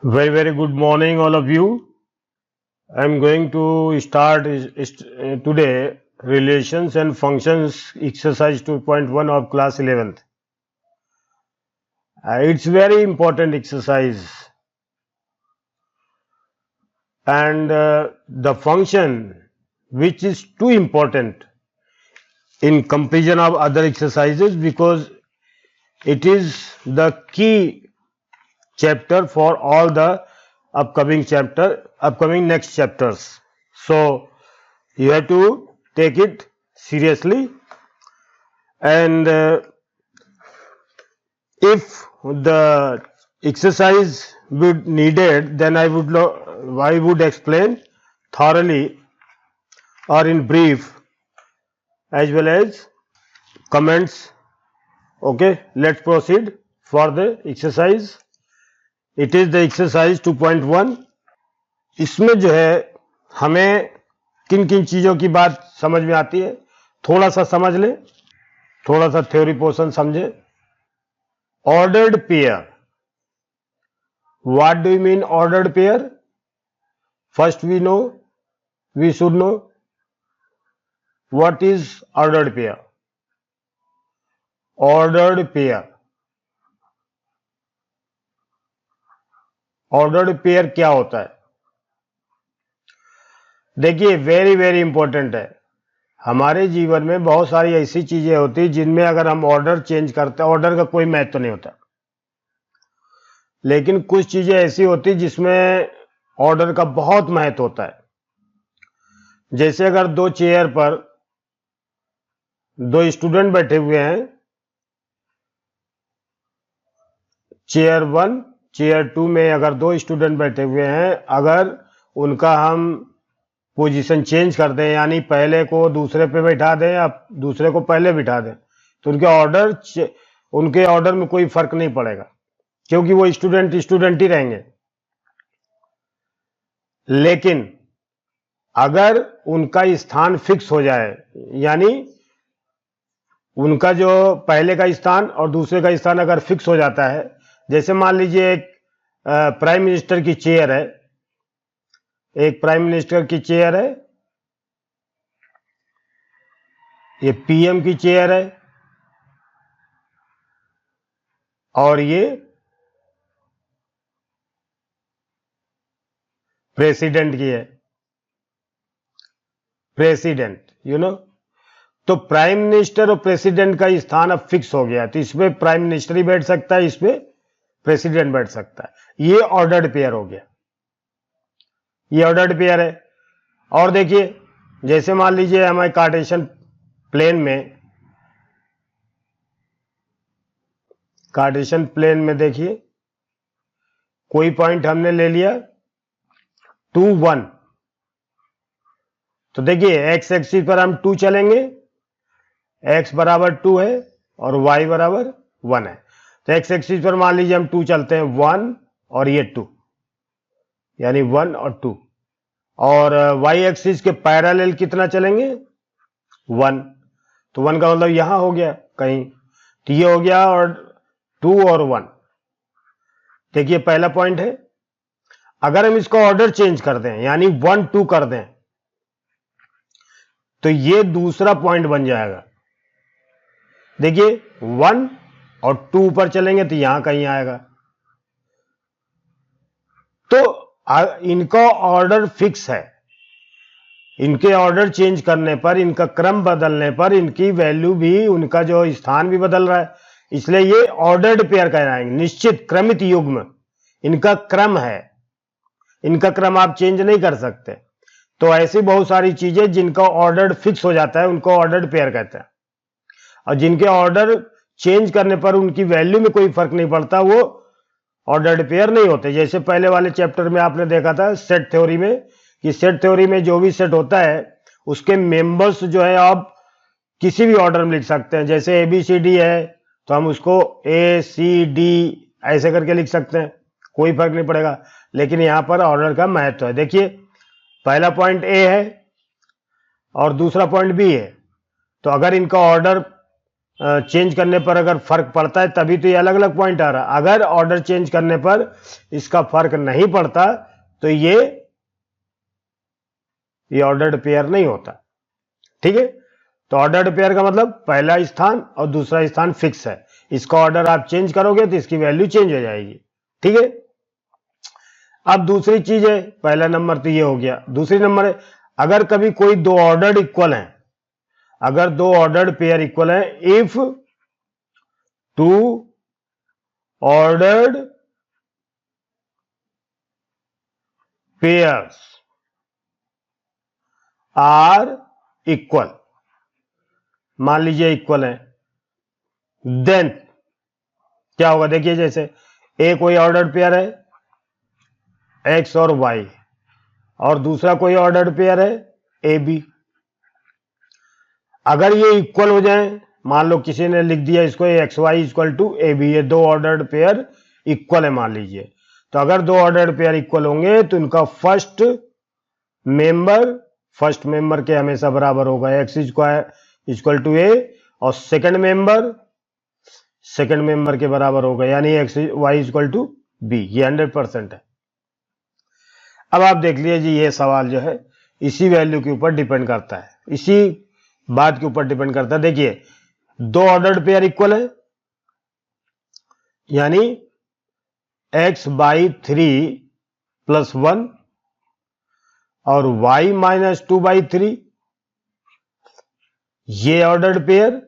Very good morning, all of you. I'm going to start today relations and functions exercise 2.1 of class 11th. It's very important exercise, and the function which is too important in comparison of other exercises because it is the key chapter for all the upcoming next chapters. So you have to take it seriously, and if the exercise would needed, then I would explain thoroughly or in brief as well as comments. Okay, let's proceed for the exercise. It is the exercise 2.1. इसमें जो है हमें किन किन चीज़ों की बात समझ में आती है, थोड़ा सा समझ लें, थोड़ा सा थ्योरी पोर्शन समझें. Ordered pair. What do you mean ordered pair? First we should know what is ordered pair. Ordered pair. Ordered pair क्या होता है? देखिए वेरी इंपॉर्टेंट है. हमारे जीवन में बहुत सारी ऐसी चीजें होती जिनमें अगर हम ऑर्डर चेंज करते हैं, ऑर्डर का कोई महत्व नहीं होता, लेकिन कुछ चीजें ऐसी होती जिसमें ऑर्डर का बहुत महत्व होता है. जैसे अगर दो चेयर पर दो स्टूडेंट बैठे हुए हैं, चेयर 1 चेयर 2 में अगर दो स्टूडेंट बैठे हुए हैं, अगर उनका हम पोजीशन चेंज कर दें, यानी पहले को दूसरे पे बैठा दें या दूसरे को पहले बिठा दें, तो उनके ऑर्डर में कोई फर्क नहीं पड़ेगा, क्योंकि वो स्टूडेंट ही रहेंगे. लेकिन अगर उनका स्थान फिक्स हो जाए, यानी उनका जो पहले का स्थान और दूसरे का स्थान अगर फिक्स हो जाता है, जैसे मान लीजिए एक प्राइम मिनिस्टर की चेयर है, ये पीएम की चेयर है और ये प्रेसिडेंट की है. प्रेसिडेंट तो प्राइम मिनिस्टर और प्रेसिडेंट का स्थान अब फिक्स हो गया, तो इसमें प्राइम मिनिस्टर ही बैठ सकता है, इसमें प्रेसिडेंट बैठ सकता है. ये ऑर्डर्ड पेयर हो गया, ये ऑर्डर्ड पेयर है. और देखिए जैसे मान लीजिए हमारे कार्टेशियन प्लेन में देखिए कोई पॉइंट हमने ले लिया 2 1, तो देखिए एक्स एक्सिस पर हम 2 चलेंगे, x बराबर 2 है और y बराबर 1 है. तो एक्स एक्सिस पर मान लीजिए हम 2 चलते हैं, 1 और ये 2, यानी 1 और 2. और y एक्सिस के पैरेलल कितना चलेंगे? 1. तो 1 का मतलब यहां हो गया कहीं, तो ये हो गया और 2 और 1. देखिए पहला पॉइंट है. अगर हम इसका ऑर्डर चेंज कर दें, यानी 1 2 कर दें, तो ये दूसरा पॉइंट बन जाएगा. देखिए 1 और 2 ऊपर चलेंगे तो यहां कहीं आएगा. तो इनका ऑर्डर फिक्स है. इनके ऑर्डर चेंज करने पर, इनका क्रम बदलने पर इनकी वैल्यू भी, उनका जो स्थान भी बदल रहा है, इसलिए ये ऑर्डर्ड पेयर कहलाएंगे. निश्चित क्रमित युग्म इनका क्रम है, इनका क्रम आप चेंज नहीं कर सकते. तो ऐसी बहुत सारी चीजें जिनका ऑर्डर फिक्स हो जाता है उनको ऑर्डर्ड पेयर कहते हैं, और जिनके ऑर्डर चेंज करने पर उनकी वैल्यू में कोई फर्क नहीं पड़ता, वो ऑर्डर्ड पेयर नहीं होते. जैसे पहले वाले चैप्टर में आपने देखा था सेट थ्योरी में, कि सेट थ्योरी में जो भी सेट होता है उसके मेंबर्स जो है आप किसी भी ऑर्डर में लिख सकते हैं. जैसे ABCD है तो हम उसको ACD ऐसे करके लिख सकते हैं, कोई फर्क नहीं पड़ेगा. लेकिन यहां पर ऑर्डर का महत्व है. देखिए पहला पॉइंट A है और दूसरा पॉइंट B है, तो अगर इनका ऑर्डर चेंज करने पर अगर फर्क पड़ता है तभी तो ये अलग अलग पॉइंट आ रहा है। अगर ऑर्डर चेंज करने पर इसका फर्क नहीं पड़ता तो ये ऑर्डर्ड पेयर नहीं होता। ठीक है, तो ऑर्डर्ड पेयर का मतलब पहला स्थान और दूसरा स्थान फिक्स है, इसका ऑर्डर आप चेंज करोगे तो इसकी वैल्यू चेंज हो जाएगी। ठीक है, अब दूसरी चीज है, पहला नंबर तो ये हो गया। दूसरी नंबर है, अगर कभी कोई दो ऑर्डर्ड इक्वल हैं, अगर दो ऑर्डर्ड पेयर इक्वल हैं, if two ordered pairs are equal, मान लीजिए इक्वल है, देन क्या होगा, देखिए जैसे ए कोई ऑर्डर्ड पेयर है एक्स और वाई, और दूसरा कोई ऑर्डर्ड पेयर है ए बी। अगर ये इक्वल हो जाए, मान लो किसी ने लिख दिया इसको X Y equal to A B, ये दो ऑर्डर्ड पेयर इक्वल है मान लीजिए, तो अगर दो ऑर्डर्ड पेयर इक्वल होंगे तो इनका फर्स्ट मेंबर के हमेशा बराबर होगा x square equal to a, और सेकंड मेंबर के बराबर होगा, यानी x Y equal to b. ये 100% है। अब आप देख लीजिए जी, ये सवाल जो है इसी वैल्यू के ऊपर डिपेंड करता है, इसी बात के ऊपर डिपेंड करता है। देखिए दो ऑर्डर्ड पेयर इक्वल है, यानी x बाई 3 प्लस 1 और y माइनस 2 बाई 3, ये ऑर्डर्ड पेयर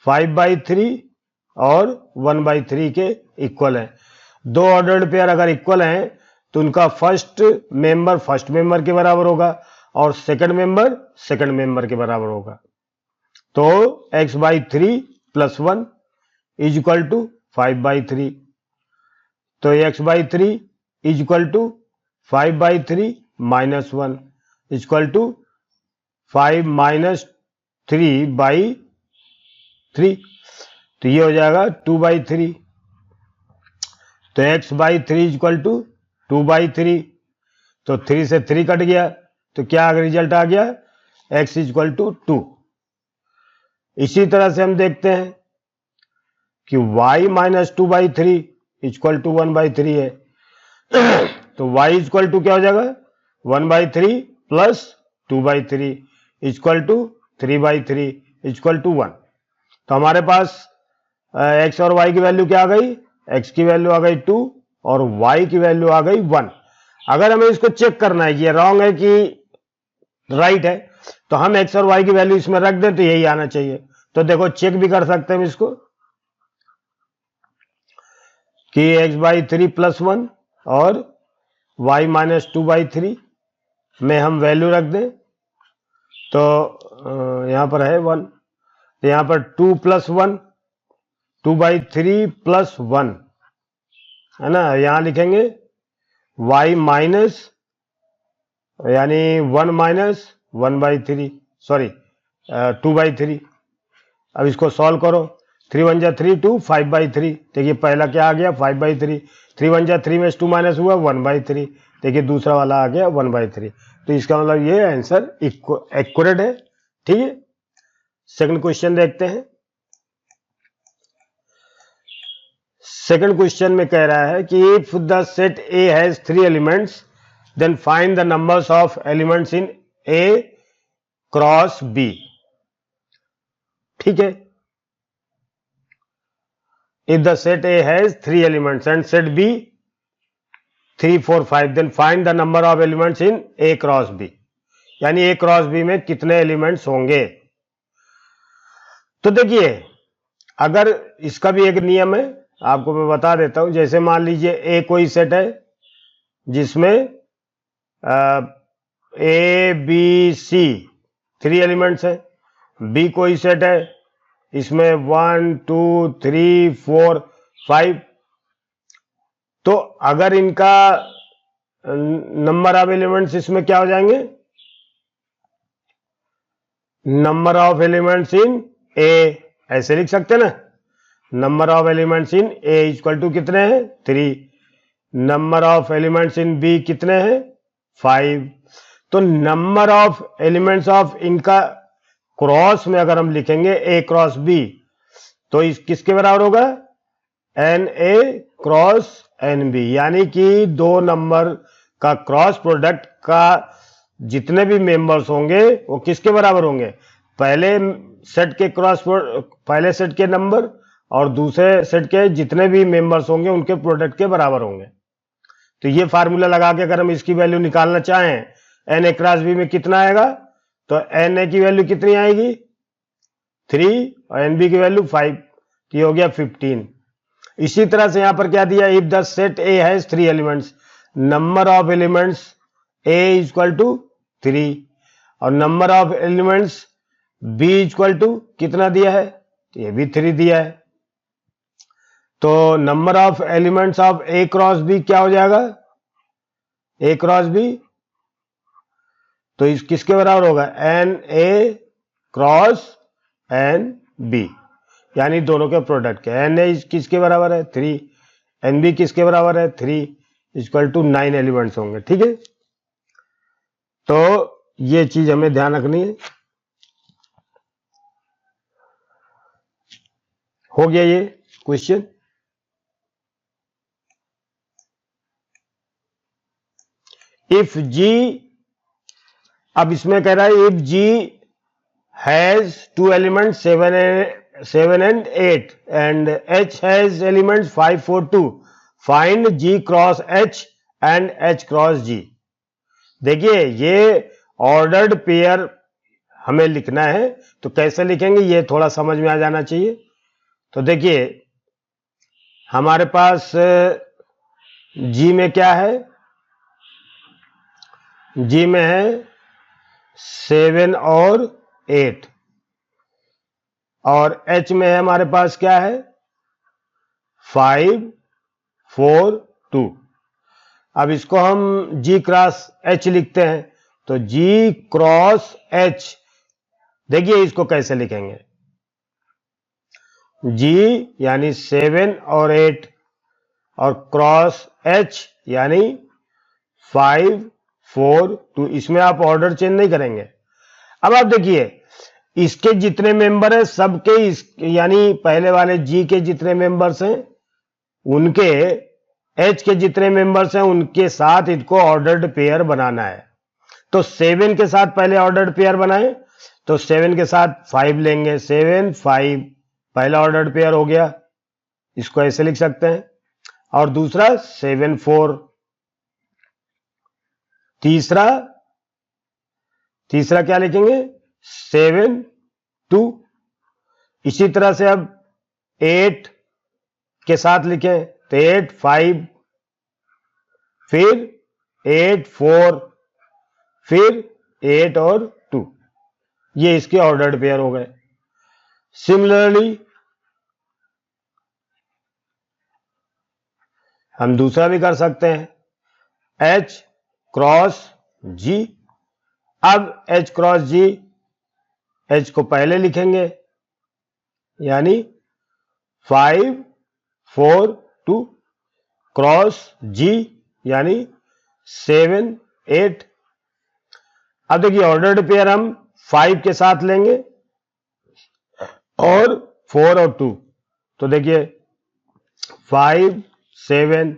5 बाई 3 और 1 बाई 3 के इक्वल है। दो ऑर्डर्ड पेयर अगर इक्वल हैं तो उनका फर्स्ट मेंबर के बराबर होगा और सेकंड मेंबर के बराबर होगा। तो x by 3 plus 1 is equal to 5 by 3, तो x by 3 is equal to 5 by 3 minus 1 is equal to 5 minus 3 by 3, तो ये हो जाएगा 2 बाई 3। तो x by 3 is equal to 2 by 3, तो 3 से 3 कट गया, तो क्या रिजल्ट आ गया, x इज इक्वल टू 2। इसी तरह से हम देखते हैं कि y minus 2 by 3 equal to 1 by 3 है, तो y इक्वल टू क्या हो जाएगा, 1 by 3 plus 2 by 3 equal to 3 by 3 equal to 1। तो हमारे पास x और y की वैल्यू क्या आ गई, x की वैल्यू आ गई 2 और y की वैल्यू आ गई 1। अगर हमें इसको चेक करना है कि ये रॉन्ग है कि राइट है, तो हम x और y की वैल्यू इसमें रख दें तो यही आना चाहिए। तो देखो चेक भी कर सकते हैं हम इसको कि x बाई 3 प्लस 1 और y माइनस 2 बाई 3 में हम वैल्यू रख दें, तो यहां पर है 1, तो यहां पर 2 प्लस 1 2 बाई 3 प्लस 1 है ना, यहां लिखेंगे y माइनस यानी 1 माइनस 1 बाई 3 सॉरी 2 बाई 3। अब इसको सॉल्व करो, 3 1 जा 3 2 5 बाई 3, देखिए पहला क्या आ गया 5 बाई 3, 3 1 जा 3 में 2 माइनस हुआ 1 बाई 3, देखिए दूसरा वाला आ गया 1 बाई 3। तो इसका मतलब ये आंसर एक्यूरेट है। ठीक है, सेकंड क्वेश्चन देखते हैं। सेकंड क्वेश्चन में कह रहा है कि if the set A has 3 elements then find the numbers of elements in A cross B. ठीक है, if the set A has 3 elements and set B 3 4 5 then find the number of elements in A cross B, यानी A cross B में कितने elements होंगे। तो देखिए अगर इसका भी एक नियम है, आपको मैं बता देता हूं। जैसे मान लीजिए A कोई सेट है जिसमें A B C 3 एलिमेंट्स है, B कोई सेट है इसमें 1 2 3 4 5, तो अगर इनका नंबर ऑफ एलिमेंट्स इसमें क्या हो जाएंगे, number of elements in A, ऐसे लिख सकते ना, number of elements in A equal to कितने हैं 3, number of elements in B कितने हैं 5। तो नंबर ऑफ एलिमेंट्स ऑफ इनका क्रॉस में अगर हम लिखेंगे ए क्रॉस बी तो इस किसके बराबर होगा, n A cross n B, यानी कि दो नंबर का क्रॉस प्रोडक्ट का जितने भी मेंबर्स होंगे वो किसके बराबर होंगे, पहले सेट के नंबर और दूसरे सेट के जितने भी मेंबर्स होंगे उनके प्रोडक्ट के बराबर होंगे। तो ये फार्मूला लगा के अगर हम इसकी वैल्यू निकालना चाहें एन ए क्रॉस बी में कितना आएगा, तो एन ए की वैल्यू कितनी आएगी 3 और एन बी की वैल्यू 5, तो ये हो गया 15। इसी तरह से यहां पर क्या दिया, if the set A has 3 elements, number of elements A equal to 3 और number of elements B equal to कितना दिया है, तो ये भी 3 दिया है। तो number of elements of A cross B क्या हो जाएगा, ए क्रॉस बी, तो इस किसके बराबर होगा, n A cross n B, यानी दोनों के प्रोडक्ट के। एन ए किसके बराबर है 3, एन बी किसके बराबर है 3, इक्वल टू 9 एलिमेंट्स होंगे। ठीक है, तो ये चीज हमें ध्यान रखनी है। हो गया ये क्वेश्चन। इफ जी, अब इसमें कह रहा है if G has 2 elements 7 and 8 and H has elements 5, 4, 2, find G cross H and H cross G। देखिए ये ऑर्डर्ड पेयर हमें लिखना है, तो कैसे लिखेंगे ये थोड़ा समझ में आ जाना चाहिए। तो देखिए हमारे पास G में क्या है, G में है 7 और 8 और H में है हमारे पास क्या है 5, 4, 2। अब इसको हम G क्रॉस H लिखते हैं, तो G क्रॉस H, देखिए इसको कैसे लिखेंगे, G यानी 7 और 8 और क्रॉस H यानी 5, 4, 2, इसमें आप ऑर्डर चेंज नहीं करेंगे। अब आप देखिए इसके जितने मेंबर हैं सबके यानी पहले वाले G के जितने मेंबर्स हैं उनके H के जितने मेंबर्स हैं उनके साथ इनको ऑर्डर्ड पेयर बनाना है। तो 7 के साथ पहले ऑर्डर्ड पेयर बनाएं, तो 7 के साथ 5 लेंगे, 7, 5 पहला ऑर्डर्ड पेयर हो गया, इसको ऐसे लिख सकते हैं। और दूसरा 7, 4, तीसरा क्या लिखेंगे 7, 2। इसी तरह से अब 8 के साथ लिखें तो 8, 5, फिर 8, 4, फिर 8 और 2, ये इसके ऑर्डर्ड पेयर हो गए। सिमिलरली हम दूसरा भी कर सकते हैं, H क्रॉस G। अब H क्रॉस G, H को पहले लिखेंगे यानी 5, 4, 2 क्रॉस G यानी 7, 8। अब देखिए ऑर्डर्ड पेयर हम 5 के साथ लेंगे और 4 और 2, तो देखिए 5, 7,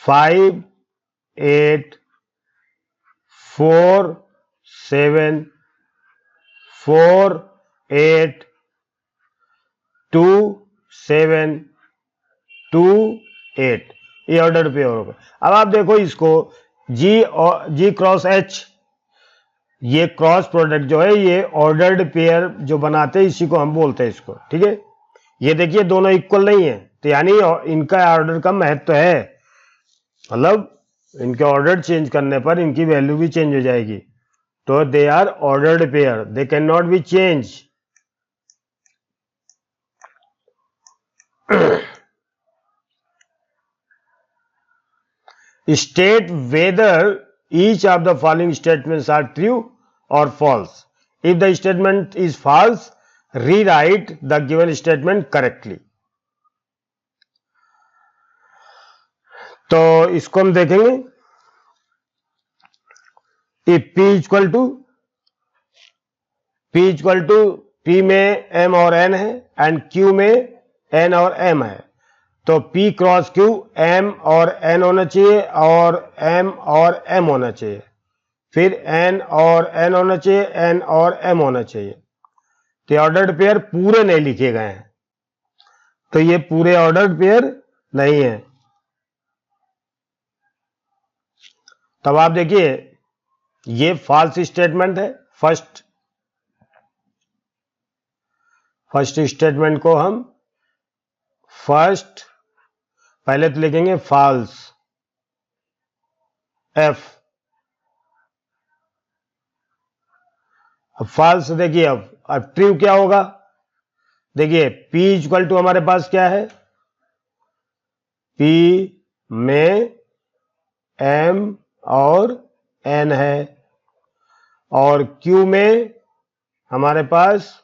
5, 8, 4, 7, 4, 8, 2, 7, 2, 8, ये ऑर्डर पेयर हो गए। अब आप देखो इसको G क्रॉस H, ये क्रॉस प्रोडक्ट जो है ये ऑर्डर्ड पेयर जो बनाते हैं इसी को हम बोलते हैं इसको। ठीक है, ये देखिए दोनों इक्वल नहीं है, तो यानी इनका ऑर्डर का महत्व है, मतलब इनके ऑर्डर चेंज करने पर इनकी वैल्यू भी चेंज हो जाएगी। तो they are ordered pair, they can not be change. State whether each of the following statements are true or false. If the statement is false, rewrite the given statement correctly. तो इसको हम देखेंगे। If P equal to P equal to P में M और N है and Q में N और M है, तो P क्रॉस Q M और N होना चाहिए और M और M होना चाहिए, फिर N और N होना चाहिए, N और M होना चाहिए। तो ऑर्डर्ड पेयर पूरे नहीं लिखे गए हैं, तो ये पूरे ऑर्डर्ड पेयर नहीं है। तब आप देखिए ये फॉल्स स्टेटमेंट है। फर्स्ट स्टेटमेंट को हम पहले तो लिखेंगे फॉल्स F। अब फॉल्स देखिए, अब ट्रू क्या होगा, देखिए P इक्वल टू हमारे पास क्या है, P में M और N है और Q में हमारे पास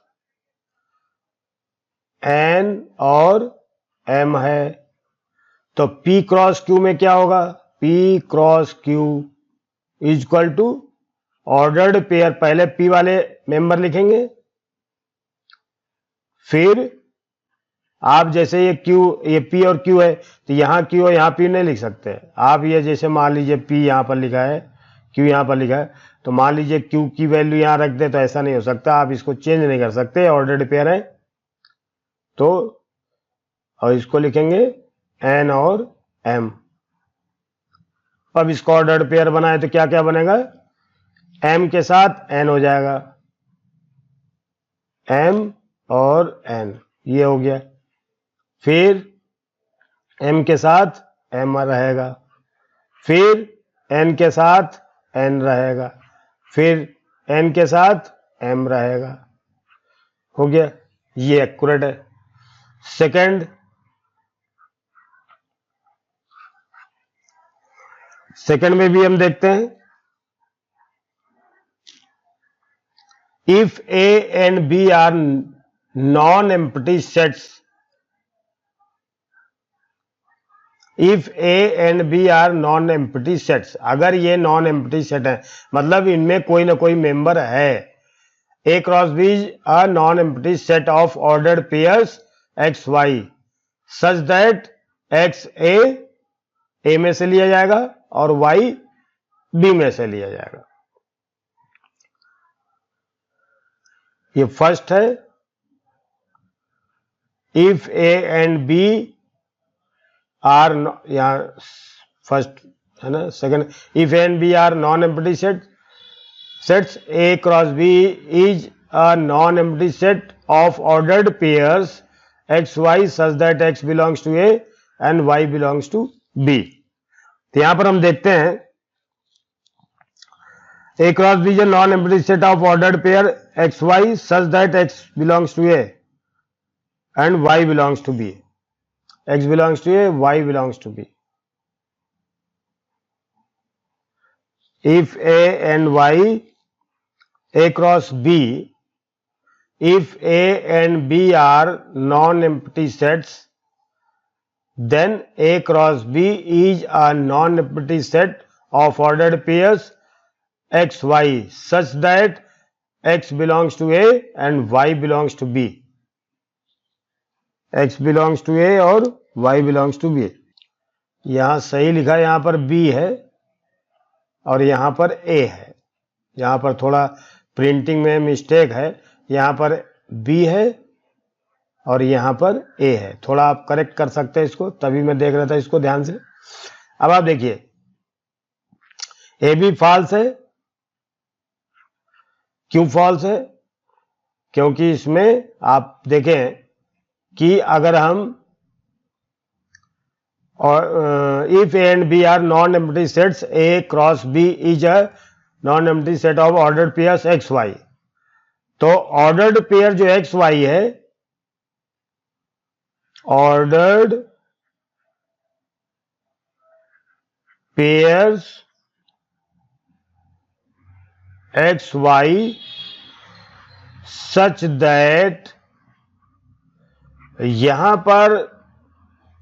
N और M है, तो P क्रॉस Q में क्या होगा, P cross Q equal to ordered pair, पहले P वाले मेंबर लिखेंगे, फिर आप जैसे ये P और Q है तो यहाँ Q और यहाँ P नहीं लिख सकते आप। ये जैसे मान लीजिए P यहाँ पर लिखा है, Q यहाँ पर लिखा है, तो मान लीजिए Q की वैल्यू यहाँ रख दे, तो ऐसा नहीं हो सकता, आप इसको चेंज नहीं कर सकते, ऑर्डर्ड पेयर है तो। और इसको लिखेंगे N और M। अब इसको ऑर्डर्ड पेयर बनाए तो क्या क्या बनेगा, M के साथ N हो जाएगा, M और N ये हो गया, फिर M के साथ M रहेगा, फिर N के साथ N रहेगा, फिर N के साथ M रहेगा, हो गया, ये एक्यूरेट है। सेकंड में भी हम देखते हैं, if A and B are non-empty sets, if A and B are non-empty sets, अगर ये non-empty set है मतलब इनमें कोई ना कोई मेंबर है, A cross B is a non-empty set of ordered pairs X Y such that X A में से लिया जाएगा और Y B में से लिया जाएगा। ये फर्स्ट है, if A and B are, यहाँ फर्स्ट है ना, second if and B are non empty sets, A cross B is a non empty set of ordered pairs X Y such that X belongs to A and Y belongs to B. तो यहां पर हम देखते हैं A cross B is a non empty set of ordered pair X Y such that X belongs to A and Y belongs to B. X belongs to A, Y belongs to B. If A and Y, A cross B, if A and B are non-empty sets, then A cross B is a non-empty set of ordered pairs X, Y such that X belongs to A and Y belongs to B. X belongs to A और Y belongs to B। यहां सही लिखा है, यहां पर B है और यहां पर A है, यहां पर थोड़ा प्रिंटिंग में मिस्टेक है, यहां पर B है और यहां पर A है, थोड़ा आप करेक्ट कर सकते हैं इसको, तभी मैं देख रहा था इसको ध्यान से। अब आप देखिए A भी फॉल्स है, क्यों फॉल्स है, क्योंकि इसमें आप देखें कि अगर हम और if A and B are non empty sets, A cross B is a non empty set of ordered pairs X Y, तो ऑर्डर्ड पेयर जो एक्स वाई है, ordered pairs X Y such that, यहां पर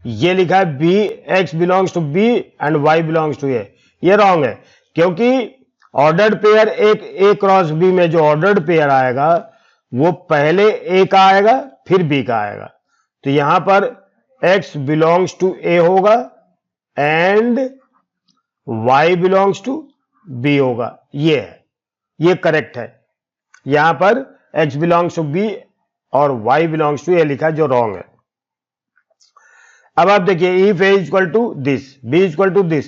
ये लिखा है B X belongs to B and Y belongs to A, ये wrong है, क्योंकि ऑर्डर्ड पेयर एक ए क्रॉस बी में जो ऑर्डर्ड पेयर आएगा वो पहले ए का आएगा फिर बी का आएगा। तो यहां पर x बिलोंग्स टू ए होगा and y belongs to B होगा। ये है, ये करेक्ट है। यहां पर x बिलोंग्स टू बी और y बिलोंग्स टू ए लिखा है, जो रॉन्ग है। अब आप देखिए, if a equal to this, b equal to this,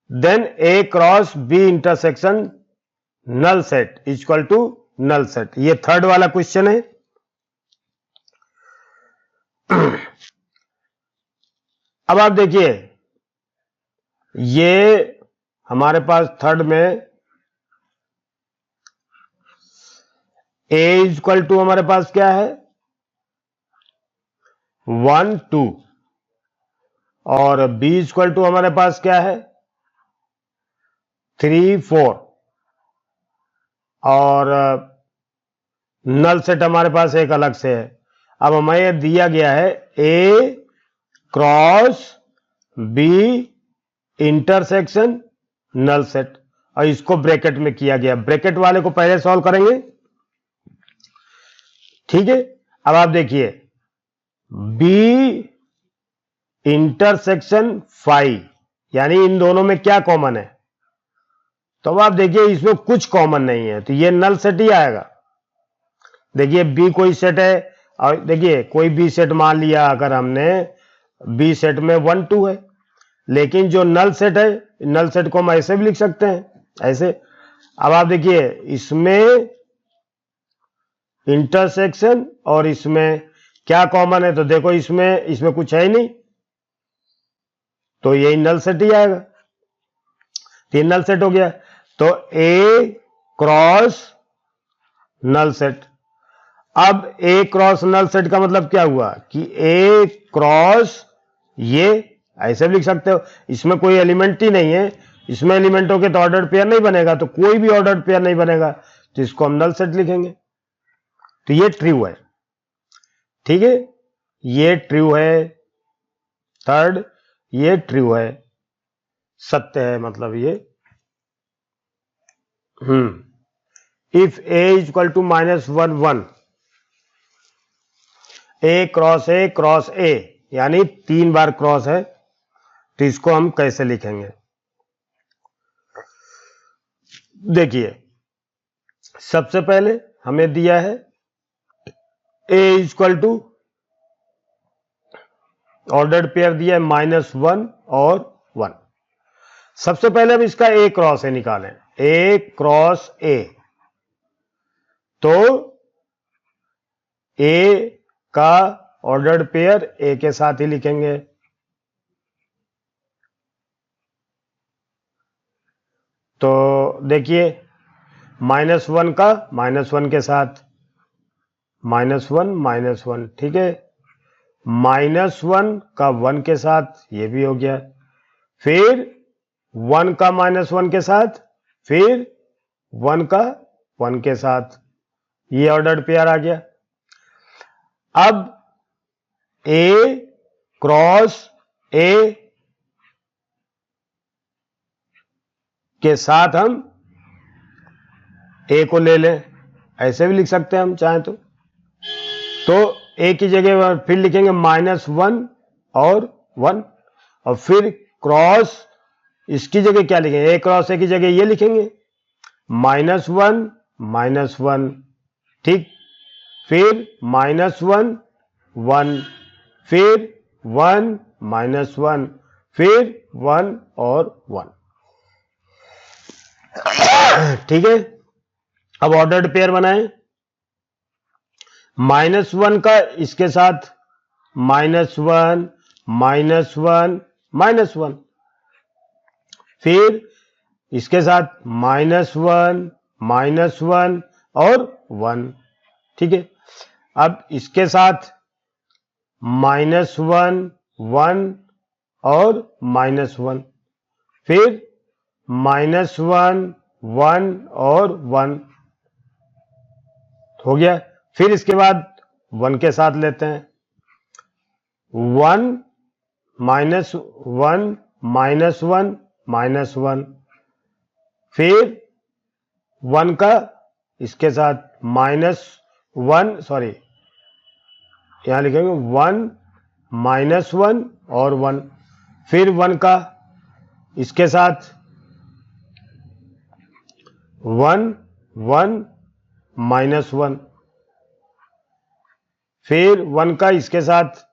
then a cross b intersection null set equal to null set. ये थर्ड वाला क्वेश्चन है। अब आप देखिए, ये हमारे पास थर्ड में a इक्वल टू हमारे पास क्या है 1 2 और b इक्वल टू हमारे पास क्या है 3 4 और नल सेट हमारे पास एक अलग से है। अब हमें दिया गया है a cross b intersection null set और इसको ब्रैकेट में किया गया। ब्रैकेट वाले को पहले सॉल्व करेंगे, ठीक है। अब आप देखिए b इंटरसेक्शन 5, यानी इन दोनों में क्या कॉमन है, तो अब आप देखिए इसमें कुछ कॉमन नहीं है, तो ये नल सेट ही आएगा। देखिए b कोई सेट है और देखिए कोई b सेट मान लिया, अगर हमने b सेट में 1 2 है, लेकिन जो नल सेट है, नल सेट को हम ऐसे भी लिख सकते हैं, ऐसे। अब आप देखिए इसमें इंटरसेक्शन और इसमें क्या कॉमन है, तो देखो इसमें कुछ है ही नहीं, तो यही नल सेट ही आएगा। तो ये नल सेट हो गया। तो a क्रॉस नल सेट। अब a क्रॉस नल सेट का मतलब क्या हुआ कि a क्रॉस, ये ऐसे भी लिख सकते हो, इसमें कोई एलिमेंट ही नहीं है, इसमें एलिमेंटों के तो ऑर्डर पेयर नहीं बनेगा, तो कोई भी ऑर्डर पेयर नहीं बनेगा, तो इसको हम नल सेट लिखेंगे। तो ये ट्रू है, ठीक है, ये ट्रू है। थर्ड, ये ट्रू है, सत्य है, मतलब ये। If a equal to -1 1, a cross a, यानी 3 बार क्रॉस है, तो इसको हम कैसे लिखेंगे? देखिए सबसे पहले हमें दिया है a equal to, ordered pair दिया है -1 और 1। सबसे पहले हम इसका a क्रॉस a निकालें, a क्रॉस a, तो a का ऑर्डर्ड पेयर a के साथ ही लिखेंगे। तो देखिए -1 का -1 के साथ, -1, ठीक है, -1 का 1 के साथ, ये भी हो गया, फिर 1 का -1 के साथ, फिर 1 का 1 के साथ, ये ऑर्डर्ड पेयर आ गया। अब a क्रॉस a के साथ हम a को ले लें, ऐसे भी लिख सकते हैं हम चाहें तो a की जगह फिर लिखेंगे -1 और 1, और फिर क्रॉस, इसकी जगह क्या लिखेंगे, a क्रॉस a की जगह ये लिखेंगे -1, ठीक, फिर -1 1, फिर 1 -1, फिर 1 और 1, ठीक है। अब ऑर्डर्ड पेयर बनाएं, -1 का इसके साथ -1, -1, फिर इसके साथ -1 और 1, ठीक है। अब इसके साथ -1 1 और -1, फिर -1 1 और 1 हो गया। फिर इसके बाद 1 के साथ लेते हैं, 1 -1, फिर 1 का इसके साथ 1 सॉरी यहां लिखेंगे 1 -1 और 1, फिर 1 का इसके साथ 1 1 -1, फिर 1 का इसके साथ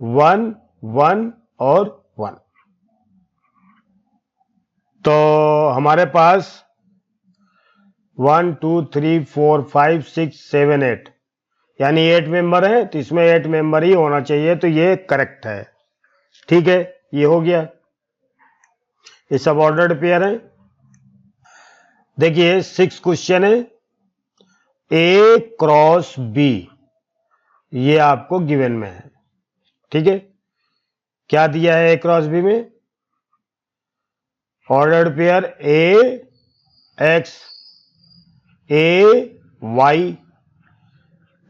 1 1 और 1। तो हमारे पास 1 2 3 4 5 6 7 8 यानी 8 मेंबर हैं, तो इसमें 8 मेंबर ही होना चाहिए, तो ये करेक्ट है। ठीक है, ये हो गया। ये सब ऑर्डर्ड पेयर है। देखिए 6 क्वेश्चन है। A क्रॉस B ये आपको गिवन में है। ठीक है, क्या दिया है A क्रॉस B में? Ordered pair A X A Y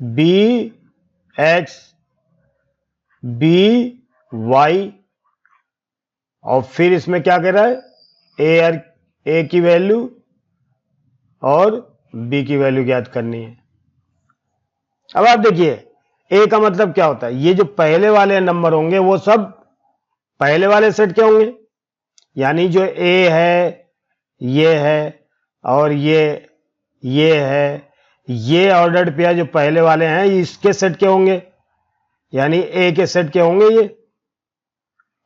B X B Y, और फिर इसमें क्या कह रहा है? A की वैल्यू और B की वैल्यू ज्ञात करनी है। अब आप देखिए A का मतलब क्या होता है? ये जो पहले वाले नंबर होंगे वो सब पहले वाले सेट के होंगे, यानी जो A है, ये है और ये है, ये ऑर्डर्ड पेयर जो पहले वाले हैं इसके सेट के होंगे, यानी A के सेट के होंगे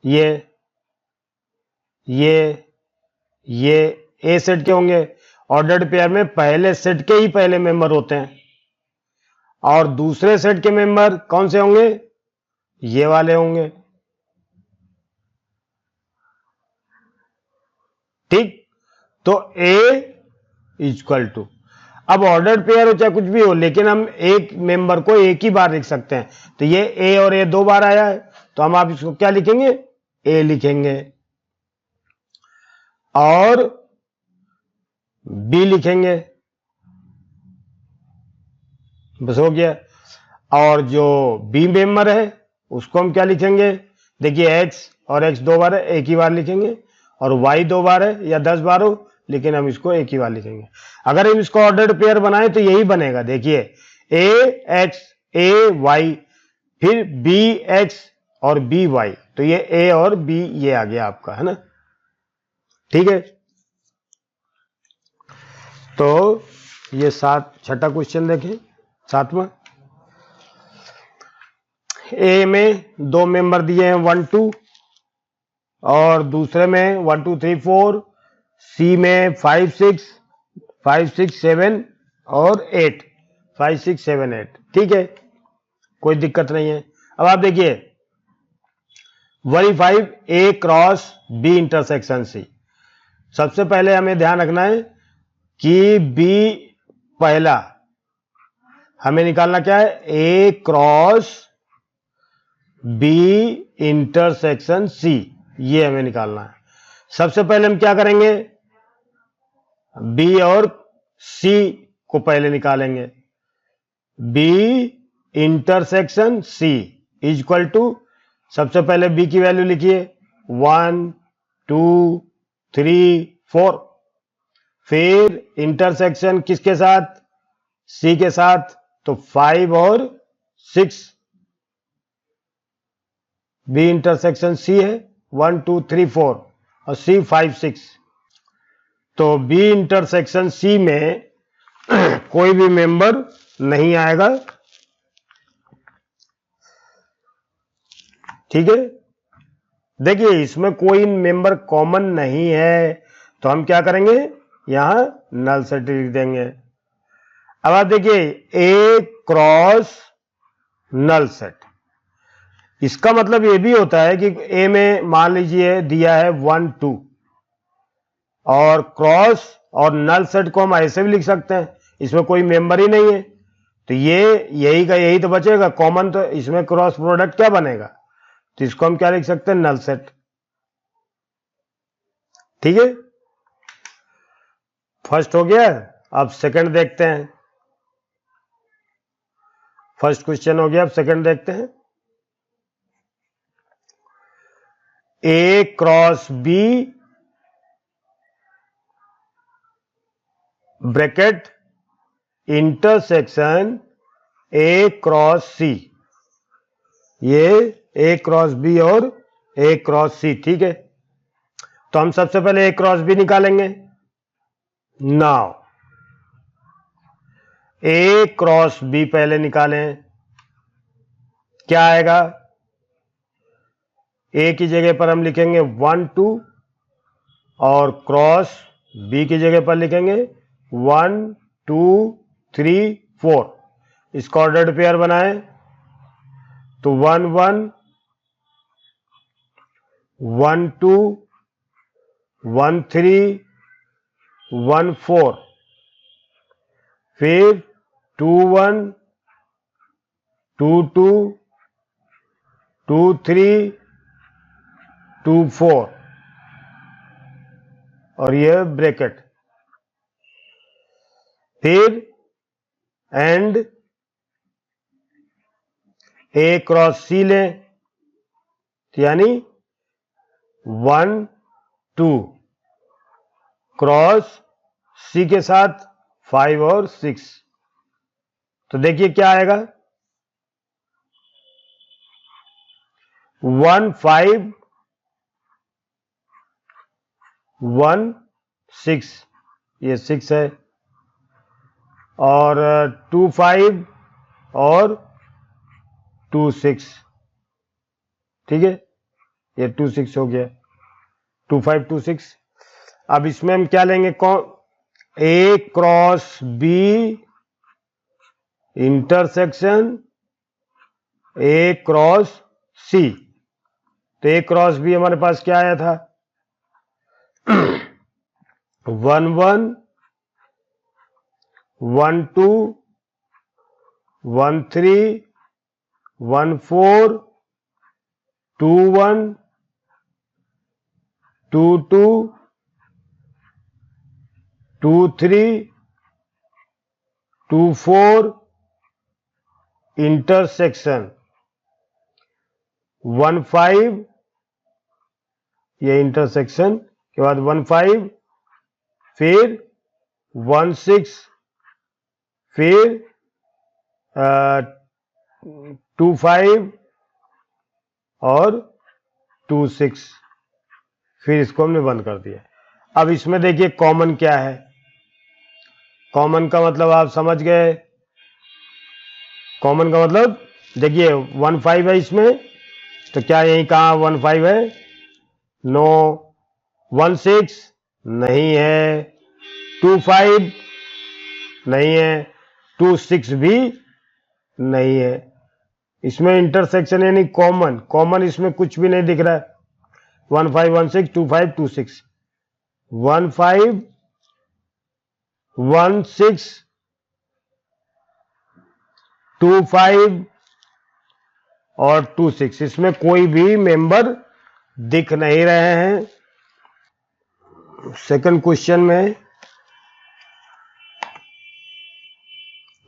ये A सेट के होंगे। ऑर्डर्ड पेयर में पहले सेट के ही पहले मेंबर होते हैं, और दूसरे सेट के मेंबर कौन से होंगे? ये वाले होंगे। ठीक, तो A इक्वल टू, अब ऑर्डर्ड पेयर हो चाहे कुछ भी हो, लेकिन हम एक मेंबर को एक ही बार लिख सकते हैं, तो ये A और A 2 बार आया है, तो हम आप इसको क्या लिखेंगे? A लिखेंगे और B लिखेंगे, बस हो गया। और जो B मेंबर है उसको हम क्या लिखेंगे? देखिए X और X 2 बार है, एक ही बार लिखेंगे, और Y 2 बार है या 10 बार हो, लेकिन हम इसको एक ही बार लिखेंगे। अगर हम इसको ऑर्डर्ड पेयर बनाएं तो यही बनेगा। देखिए AX AY फिर BX और BY, तो ये A और B ये आ गया आपका, है ना? ठीक है, तो ये छठा क्वेश्चन देखें, 7वां। A में 2 मेंबर दिए हैं 1 2, और दूसरे में 1 2 3 4, C में 5 6 7 और 8, 5 6 7 8। ठीक है, कोई दिक्कत नहीं है। अब आप देखिए verify A cross B intersection C। सबसे पहले हमें ध्यान रखना है कि B पहला हमें निकालना क्या है? A cross B intersection C, ये हमें निकालना है। सबसे पहले हम क्या करेंगे? B और C को पहले निकालेंगे। B intersection C equal to, सबसे पहले B की वैल्यू लिखिए 1 2 3 4, फिर इंटरसेक्शन किसके साथ? C के साथ, तो 5 और 6। B इंटरसेक्शन C है 1 2 3 4 और C 5 6, तो B इंटरसेक्शन C में कोई भी मेंबर नहीं आएगा। ठीक है, देखिए इसमें कोई मेंबर कॉमन नहीं है, तो हम क्या करेंगे? यहां नल सेट लिख देंगे। अब आप देखिए A क्रॉस नल सेट, इसका मतलब ये भी होता है कि A में मान लीजिए दिया है 1 2, और क्रॉस और नल सेट को हम ऐसे भी लिख सकते हैं, इसमें कोई मेंबर ही नहीं है, तो यही तो बचेगा कॉमन, तो इसमें क्रॉस प्रोडक्ट क्या बनेगा? तो इसको हम क्या लिख सकते हैं? Null set. ठीक है, फर्स्ट हो गया। अब सेकंड देखते हैं। फर्स्ट क्वेश्चन हो गया, अब सेकंड देखते हैं। A cross B bracket intersection A cross C, ये ए क्रॉस बी और ए क्रॉस सी, ठीक है। तो हम सबसे पहले ए क्रॉस बी निकालेंगे। नाउ ए क्रॉस बी पहले निकालें, क्या आएगा? ए की जगह पर हम लिखेंगे 1 2 और क्रॉस बी की जगह पर लिखेंगे 1 2 3 4। इसका ऑर्डर्ड पेयर बनाएं तो 1 1 1 2 1 3 1 4, फिर 2 1 2 2 2 3 2 4 और ये ब्रैकेट, फिर एंड ए क्रॉस सी लें, यानी 1 2 क्रॉस सी के साथ 5 और 6। तो देखिए क्या आएगा, 1 5 1 6, ये 6 है, और 2 5 और 2 6, ठीक है, ये 2 6 हो गया, 2 5 2 6। अब इसमें हम क्या लेंगे, A cross B intersection A cross C. तो ए क्रॉस बी हमारे पास क्या आया था, 1 1 1 2 1 3 1 4 2 1 2 2 2 3 2 4 इंटरसेक्शन 1 5, ये इंटरसेक्शन के बाद 1 5, फिर 1 6, फिर 2 5 और 2 6, फिर इसको हमने बंद कर दिया। अब इसमें देखिए कॉमन क्या है, कॉमन का मतलब आप समझ गए। कॉमन का मतलब देखिए 1 5 है इसमें, तो क्या यही कहाँ 1 5 है? नो। 1 6 नहीं है, 2 5 नहीं है, 2 6 भी नहीं है। इसमें इंटरसेक्शन यानी कॉमन, कॉमन इसमें कुछ भी नहीं दिख रहा है। 1 5 1 6 2 5 2 6, 1 5 1 6 2 5 और 2 6, इसमें कोई भी मेंबर दिख नहीं रहे हैं। सेकंड क्वेश्चन में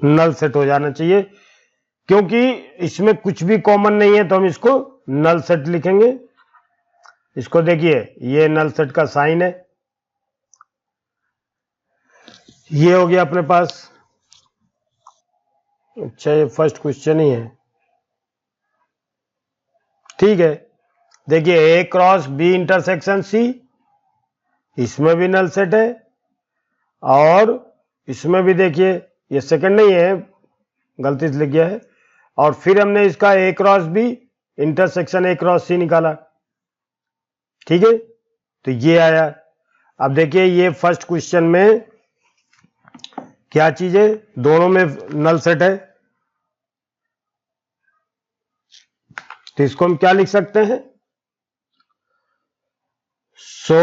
नल सेट हो जाना चाहिए, क्योंकि इसमें कुछ भी कॉमन नहीं है तो हम इसको नल सेट लिखेंगे। इसको देखिए, ये नल सेट का साइन है, ये हो गया अपने पास। अच्छा, ये फर्स्ट क्वेश्चन ही है, ठीक है। देखिए ए क्रॉस बी इंटरसेक्शन सी, इसमें भी नल सेट है, और इसमें भी देखिए ये सेकंड नहीं है, गलती से लिख गया है। और फिर हमने इसका A cross B intersection A cross C निकाला, ठीक है, तो ये आया। अब देखिए ये फर्स्ट क्वेश्चन में क्या चीज है, दोनों में नल सेट है, तो इसको हम क्या लिख सकते हैं, so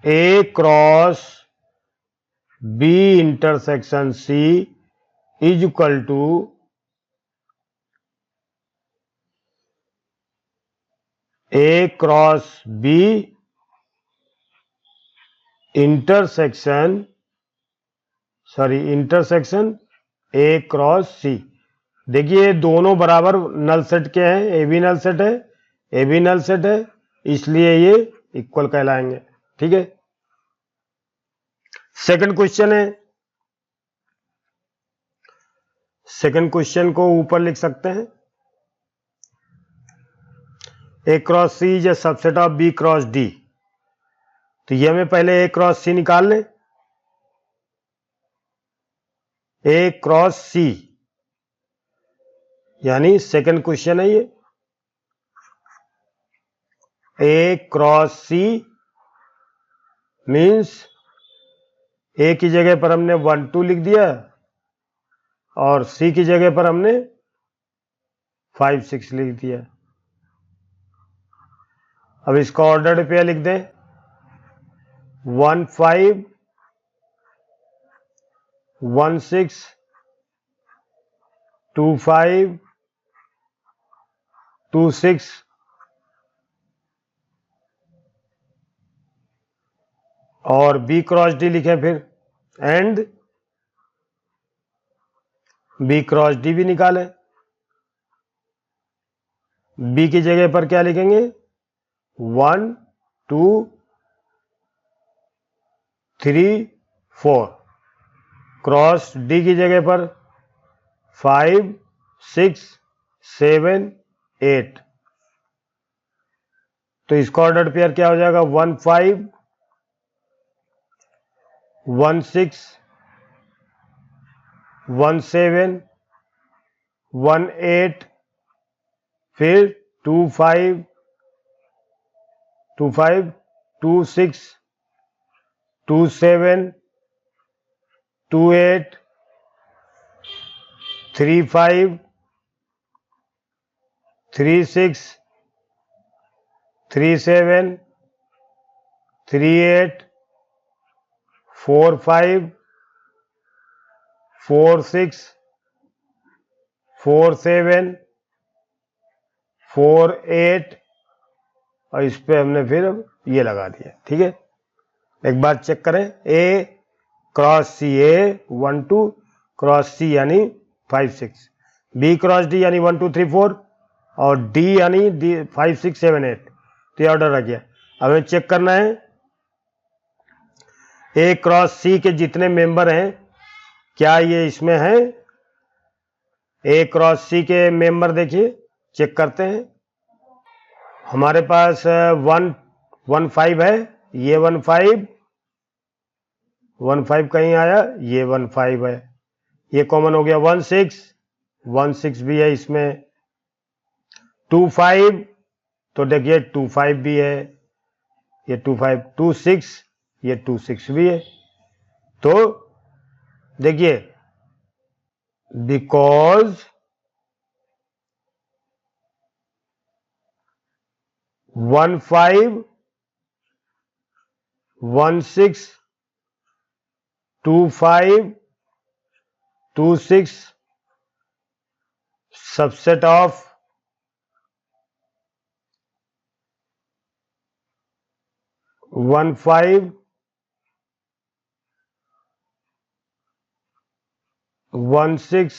A cross B intersection C is equal to A cross B intersection A cross C. देखिए दोनों बराबर नल सेट के हैं, ए भी नल सेट है, ए भी नल सेट है, इसलिए ये इक्वल कहलाएंगे, ठीक है। सेकंड क्वेश्चन है, सेकंड क्वेश्चन को ऊपर लिख सकते हैं। A cross C is a subset of B cross D. तो ये हमें पहले ए क्रॉस सी निकाल लें। ए क्रॉस सी यानी सेकंड क्वेश्चन है ये। ए क्रॉस सी मीन्स ए की जगह पर हमने 1 2 लिख दिया और सी की जगह पर हमने 5 6 लिख दिया। अब इसका ऑर्डर पेयर लिख दें 1 5 1 6 2 5 2 6 और बी क्रॉस डी लिखे फिर एंड बी क्रॉस डी भी निकालें। बी की जगह पर क्या लिखेंगे 1 2 3 4 क्रॉस डी की जगह पर 5 6 7 8। तो इसका ऑर्डर पेयर क्या हो जाएगा 1 5 1 6 1 7 1 8 फिर 2 5 2 5 2 6 2 7 2 8 3 5 3 6 3 7 3 8 4 5 4 6 4 7 4 8 और इस पे हमने फिर ये लगा दिया। ठीक है, एक बार चेक करें। ए क्रॉस सी ए 1 2 क्रॉस सी यानी 5 6, बी क्रॉस डी यानी 1 2 3 4 और डी यानी 5 6 7 8। तो ये ऑर्डर रख गया। अब हमें चेक करना है ए क्रॉस सी के जितने मेंबर हैं क्या ये इसमें हैं। ए क्रॉस सी के मेंबर देखिए, चेक करते हैं। हमारे पास 1 1 5 है, ये 1 5 1 5 कहीं आया, ये 1 5 है, ये कॉमन हो गया। 1 6 1 6 भी है इसमें। 2 5 तो देखिए 2 5 भी है, ये 2 5 2 6 ये 2 6 भी है। तो देखिए because 1 5 1 6 2 5 2 6 subset of 1 5 1 6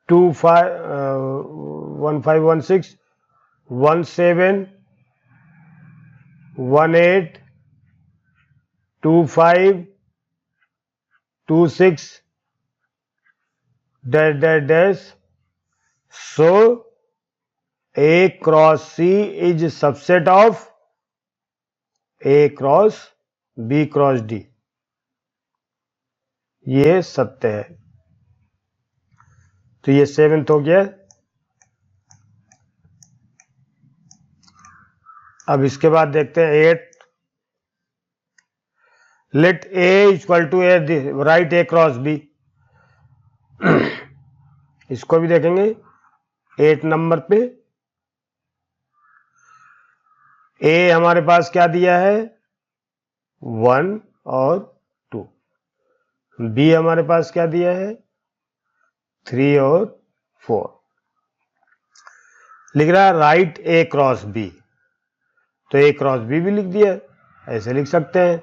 2 5 1 5 1 6 1 7 1 8 2 5 2 6 dash dash dash. So A cross C is subset of A cross B cross D. ये सत्य है। तो ये 7th हो गया। अब इसके बाद देखते हैं 8। Let A equal to A, right A cross B। इसको भी देखेंगे 8 नंबर पे। A हमारे पास क्या दिया है 1 और 2। B हमारे पास क्या दिया है 3 और 4। लिख रहा है राइट A क्रॉस B, तो A क्रॉस B भी लिख दिया। ऐसे लिख सकते हैं।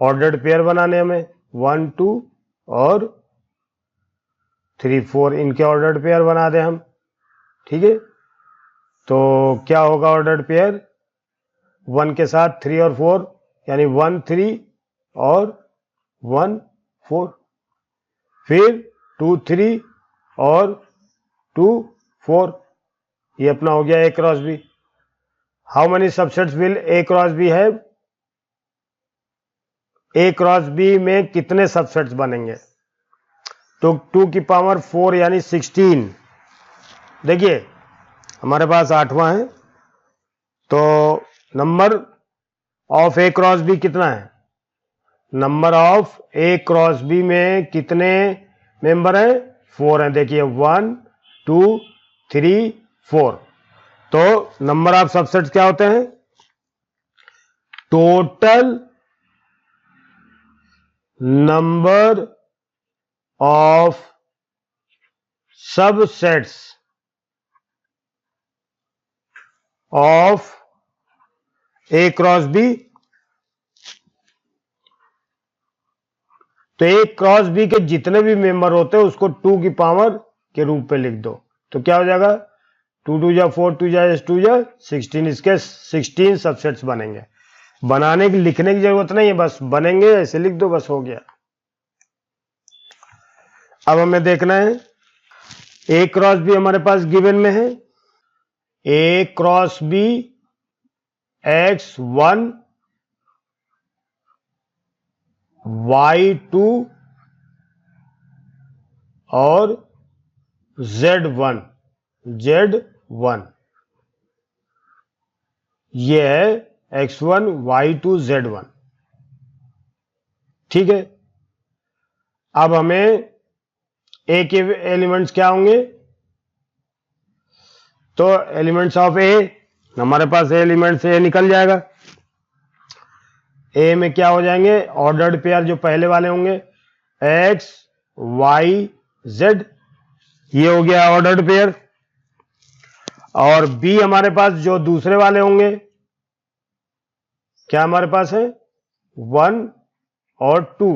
ऑर्डर्ड पेयर बनाने हमें 1 2 और 3 4 इनके ऑर्डर्ड पेयर बना दें हम। ठीक है, तो क्या होगा ऑर्डर्ड पेयर 1 के साथ 3 और 4 यानी 1 3 और 1 4, फिर 2 3 और 2 4, ये अपना हो गया A cross B। How many subsets will A cross B है? A क्रॉस B में कितने सबसेट्स बनेंगे? तो 2 की पावर 4 यानी 16। देखिए हमारे पास 8वां है, तो number of A cross B कितना है? Number of A cross B में कितने मेंबर हैं? 4 हैं। देखिए 1 2 3 4। तो नंबर ऑफ सबसेट्स क्या होते हैं? Total number of subsets of A cross B। तो A क्रॉस B के जितने भी मेंबर होते हैं उसको 2 की पावर के रूप में लिख दो, तो क्या हो जाएगा? 2 2 जा 4, 2 जा 2 जा 16। इसके 16 सबसेट्स बनेंगे। बनाने की लिखने की जरूरत नहीं है, बस बनेंगे ऐसे लिख दो, बस हो गया। अब हमें देखना है A क्रॉस B हमारे पास गिवन में है। A cross B X1 Y2 और Z1 ये है X1 Y2 Z1। ठीक है, अब हमें A के एलिमेंट्स क्या होंगे? तो एलिमेंट्स ऑफ A, हमारे पास एलिमेंट्स A निकल जाएगा। A में क्या हो जाएंगे? ऑर्डर्ड पेयर जो पहले वाले होंगे X Y Z, ये हो गया ऑर्डर्ड पेयर। और B हमारे पास जो दूसरे वाले होंगे, क्या हमारे पास है? 1 और 2,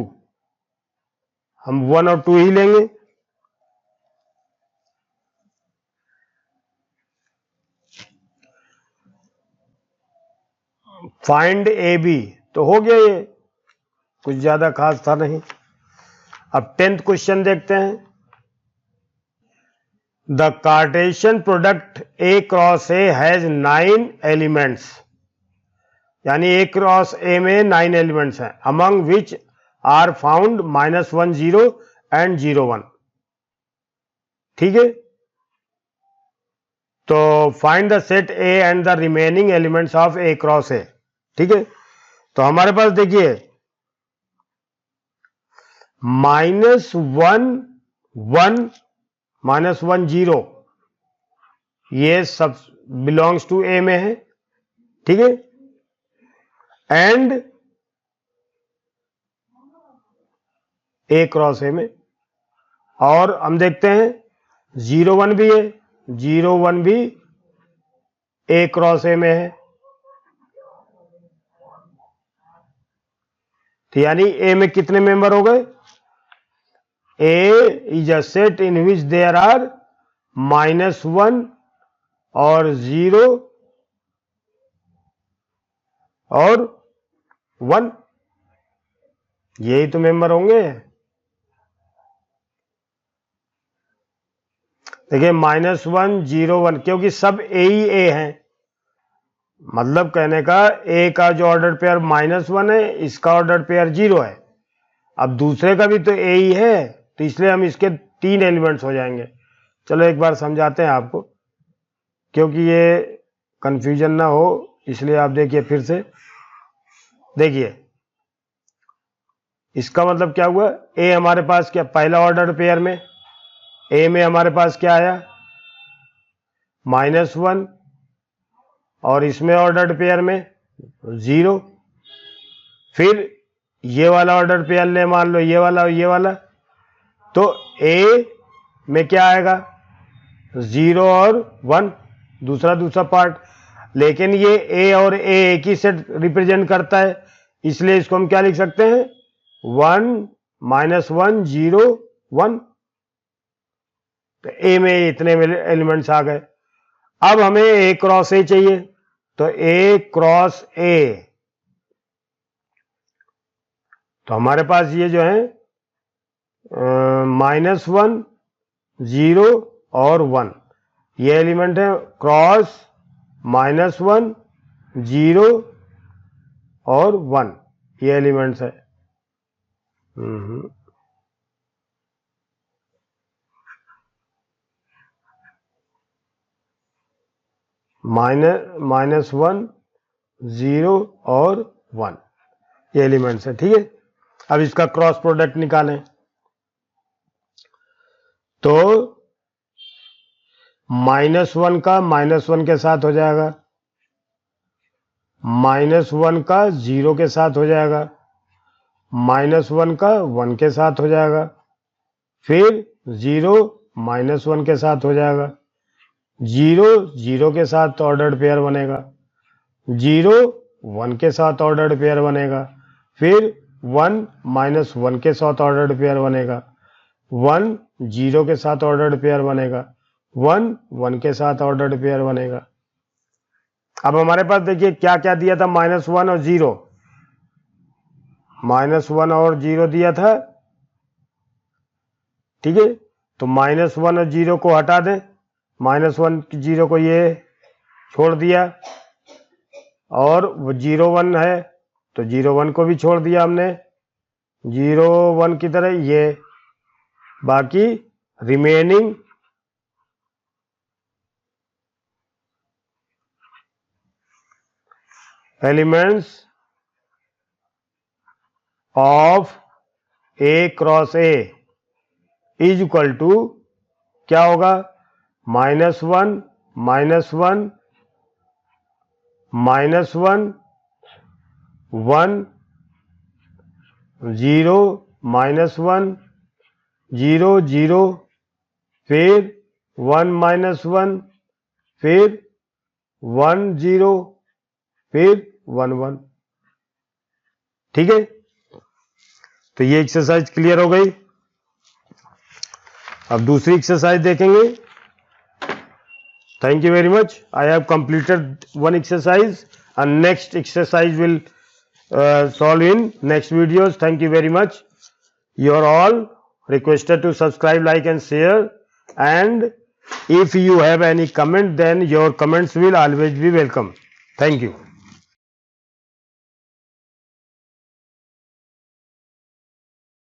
हम 1 और 2 ही लेंगे। फाइंड ए बी, तो हो गया, ये कुछ ज्यादा खास था नहीं। अब 10th क्वेश्चन देखते हैं। The Cartesian product A cross A has 9 elements, यानी A क्रॉस A में 9 एलिमेंट्स हैं, among which are found -1 0 and 0 1। ठीक है, तो find the set A and the remaining elements of A cross A। ठीक है, तो हमारे पास देखिए -1 1 -1 0, ये सब बिलोंग्स टू A में है। ठीक है, एंड A क्रॉस A में, और हम देखते हैं 0 1 भी है, 0 1 भी A क्रॉस A में है। तो यानी A में कितने मेंबर हो गए? A is a set in which there are -1 और 0 और 1, यही तो मेंबर होंगे। देखिए -1 0 1, क्योंकि सब A ही A हैं, मतलब कहने का A का जो ऑर्डर पेयर -1 है, इसका ऑर्डर पेयर 0 है। अब दूसरे का भी तो A ही है, तो इसलिए हम इसके 3 एलिमेंट्स हो जाएंगे। चलो एक बार समझाते हैं आपको, क्योंकि ये कंफ्यूजन ना हो, इसलिए आप देखिए फिर से। देखिए इसका मतलब क्या हुआ? A हमारे पास क्या, पहला ऑर्डर पेयर में A में हमारे पास क्या आया? -1, और इसमें ऑर्डर पेयर में 0। फिर ये वाला ऑर्डर पेयर ले, मान लो ये वाला और ये वाला, तो A में क्या आएगा? 0 और 1, दूसरा पार्ट। लेकिन ये A और A एक ही सेट रिप्रेजेंट करता है, इसलिए इसको हम क्या लिख सकते हैं? 1 -1 0 1। तो A में इतने एलिमेंट्स आ गए। अब हमें A क्रॉस A चाहिए, तो A क्रॉस A तो हमारे पास ये जो है -1 0 और 1 ये एलिमेंट है, क्रॉस -1 0 और 1 ये एलिमेंट्स है। -1 0 और 1 ये एलिमेंट्स है। ठीक है, अब इसका क्रॉस प्रोडक्ट निकालें तो -1 का -1 के साथ हो जाएगा, -1 का 0 के साथ हो जाएगा, -1 का 1 के साथ हो जाएगा, फिर 0 -1 के साथ हो जाएगा, 0 0 के साथ ऑर्डर्ड पेयर बनेगा, 0 1 के साथ ऑर्डर्ड पेयर बनेगा, फिर 1 -1 के साथ ऑर्डर्ड पेयर बनेगा, 1 0 के साथ ऑर्डर्ड पेयर बनेगा, 1 1 के साथ ऑर्डर्ड पेयर बनेगा। अब हमारे पास देखिए क्या क्या दिया था, -1 और 0, -1 और 0 दिया था। ठीक है, तो -1 और 0 को हटा दें, -1 0 को ये छोड़ दिया, और 0 1 है तो 0 1 को भी छोड़ दिया हमने, 0 1 की तरह ये, बाकी remaining elements of A cross A is equal to क्या होगा, -1 -1 -1 1 0 -1 0 0 फिर 1 -1 फिर 1 0 फिर 1 1। ठीक है, तो ये एक्सरसाइज क्लियर हो गई। अब दूसरी एक्सरसाइज देखेंगे। Thank you very much. I have completed one exercise and next exercise will solve in next videos. Thank you very much. You are all requested to subscribe, like and share, and if you have any comment then your comments will always be welcome. Thank you.